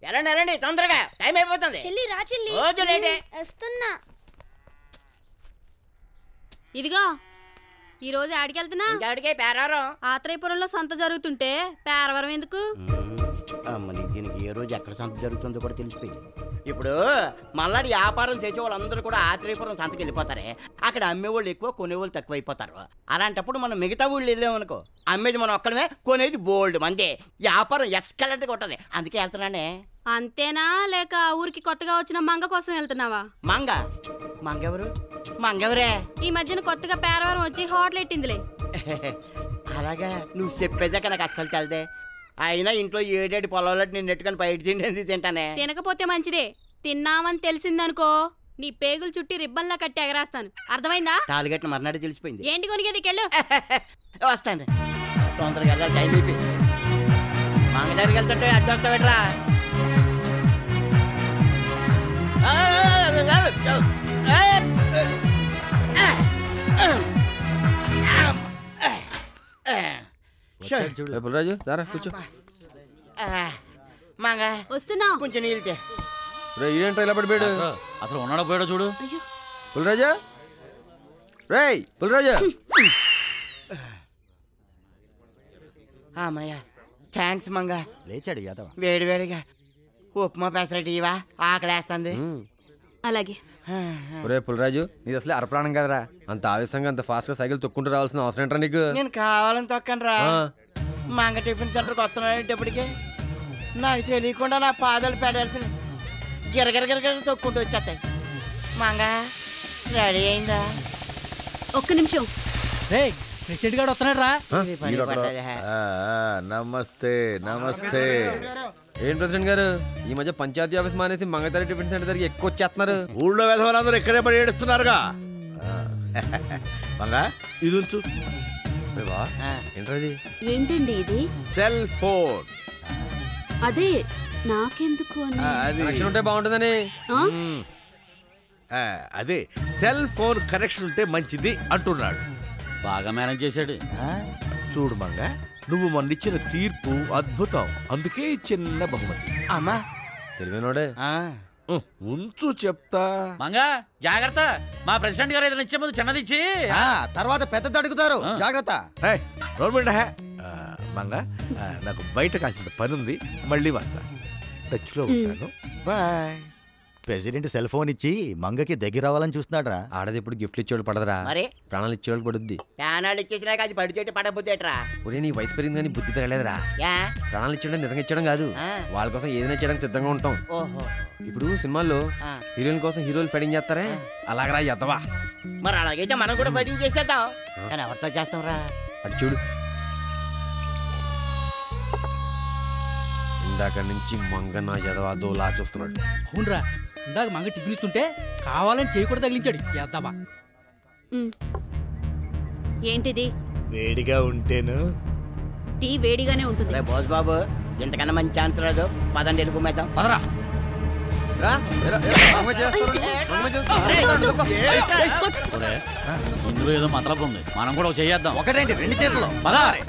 వెళ్ళండి వెళ్ళండి తొందరగా టైం అయిపోతుంది. చెల్లి రా చెల్లి. రోజు లేటే వస్తున్నా. ఇదిగో ఈ రోజు ఆడికి వెళ్తున్నా. ఇంకాడికే పేరారం. ఆత్రేయపురంలో సంత జరుగుతుంటే పేరవరం ఎందుకు? అమ్మని దీనికి ఏ రోజు ఎక్కడ సంత జరుగుతుందో కూడా తెలిసిపోయింది. ఇప్పుడు మళ్ళీ వ్యాపారం చేసే వాళ్ళందరూ కూడా ఆత్రేయపురం సంతకి వెళ్ళిపోతారే. అక్కడ అమ్మేవాళ్ళు ఎక్కువ, కొనేవాళ్ళు తక్కువ అయిపోతారు. అలాంటప్పుడు మనం మిగతా ఊళ్ళు వెళ్ళామనుకో, అమ్మేది మనం ఒక్కడమే, కొనేది బోల్డ్ మందే. వ్యాపారం ఎస్కలెంట్గా ఉంటుంది. అందుకే వెళ్తున్నానే. అంతేనా లేక ఊరికి కొత్తగా వచ్చిన మంగ కోసం వెళ్తున్నావా? మంగెవరు? మంగెవరే? ఈ మధ్యన కొత్తగా పేరవరం వచ్చి హోటల్ ఎట్టిందిలే. అలాగా నువ్వు చెప్పేదాకా నాకు అస్సలు తెలదే. అయినా ఇంట్లో ఏడేడు పొలాలు నేను నెట్టుకొని బయట తింటానే. తినకపోతే మంచిదే. తిన్నామని తెలిసిందనుకో నీ పేగులు చుట్టి రిబ్బన్లా కట్టి ఎగరేస్తాను. అర్థమైందా? తాలిగట్టిన మర్నాడు తెలిసిపోయింది. ఏంటి కొనిగేది కెళ్ళు. వస్తాను తొందరగా వెళ్ళాలి, టైం అయిపోయింది. మంగ దగ్గరికి వెళ్తుంటే అడ్డు వస్తావేట్రా? పుల్రాజు దారా కూర్చో. మంగ వస్తున్నా. కొంచెం నీళ్ళతే. ఏంట్రా ఇలా పడిపోయాడు? అసలు ఉన్నాడో పోయాడో చూడు. పుల్రాజు రేయ్ పుల్రాజు. అమ్మయ్యా థ్యాంక్స్ మంగ. లేచాడు యాదవ. వేడివేడిగా ఉప్మా పెసరట్టు ఇవా, ఆకలేస్తుంది. అలాగే. ఒరే పుల్రాజు నీది అసలే అరప్రాణం కదరా. అంత ఆవేశంగా అంత ఫాస్ట్ గా సైకిల్ తొక్కుంటూ రావాల్సిన అవసరం ఏంట్రా నీకు? నేను కావాలని తొక్కను రా. మంగ టిఫిన్ సెంటర్కి వస్తున్నాడేటప్పటికి నాకు తెలియకుండా నా పాదాలు పెడాల్సిన గిరగిరగిరగిర తొక్కుంటూ వచ్చేస్తాయి. మంగ రెడీ అయిందా? ఒక్క నిమిషం. ప్రెసిడెంట్ గారు వస్తున్నాడు రా. నమస్తే నమస్తే. ఏం ప్రెసిడెంట్ గారు ఈ మధ్య పంచాయతీ ఆఫీస్ మానేసి మంగతారి టిఫిన్ సెంటర్ దగ్గరికి ఎక్కువ వచ్చేస్తున్నారు. ఊళ్ళో వెధవలందరూ ఇక్కడే పడి ఏడుస్తున్నారుగా. మంగా ఇది ఉంచు. ఏంటది? ఏంటండి ఇది? Cell phone. అదే నాకెందుకు కనెక్షన్ ఉంటే బాగుంటుందని. అదే సెల్ ఫోన్ కనెక్షన్ ఉంటే మంచిది అంటున్నాడు. బాగా మేనేజ్ చేశాడు. చూడు మంగ, నువ్వు మొన్నిచ్చిన తీర్పు అద్భుతం. అందుకే చిన్న బహుమతి. అమ్మా తెలివినోడే. ఉంచు చెప్తా. మంగా జాగ్రత్త. మా ప్రెసిడెంట్ గారు ఏదైనా ఇచ్చే ముందు చిన్నది ఇచ్చి తర్వాత పెద్దది అడుగుతారు. జాగ్రత్త. మంగ నాకు బయట కాసింత పని ఉంది, మళ్ళీ వస్తా. టచ్ లో ఉంటాను. బాయ్. ప్రెసిడెంట్ సెల్ ఫోన్ ఇచ్చి మంగకి దగ్గర అవ్వాలని చూస్తున్నాడు రా. ఆడది ఇప్పుడు గిఫ్ట్లు ఇచ్చేవాళ్ళు పడదరా, మరి ప్రాణాలు ఇచ్చేవాళ్ళు పడుద్ది. ప్రాణాలు ఇచ్చేసినాక అది పడిచేటి పడబుద్దేట్రా? ఒరే నీ వయసు పెరిగింది కానీ బుద్ధి పెరగలేదురా. ప్రాణాలు ఇచ్చడం నిజంగా ఇచ్చడం కాదు, వాళ్ళ కోసం ఏదైనా చేయడానికి సిద్ధంగా ఉంటాం. ఇప్పుడు సినిమాల్లో హీరోయిన్ కోసం హీరోలు ఫైటింగ్ చేస్తారే, అలాగరా ఎద్దవా. మరి అలాగైతే మనం కూడా ఫైటింగ్ చేసేద్దాం. కానీ ఎవరితో చేస్తాం రా? అటు చూడు, ఇందాక నుంచి మంగ నా ఎదవా దోలా చూస్తున్నాడు. అవునరా, ఇందాక మంగ టిఫిన్ ఇస్తుంటే కావాలని చేయకూడదు తగిలించాడు. ఎద్దవా. ఏంటిది? వేడిగా ఉంటేను టీ వేడిగానే ఉంటుంది. బోస్ బాబు ఇంతకన్నా మంచి ఛాన్స్ రాదు, పదండి వెళ్ళిపోమేద్దాం. పదరా. ఇందులో ఏదో మతలబు ఉంది, మనం కూడా చేద్దాం. ఒకటేంటి రెండు చేతుల్లో. ఒక్కసారి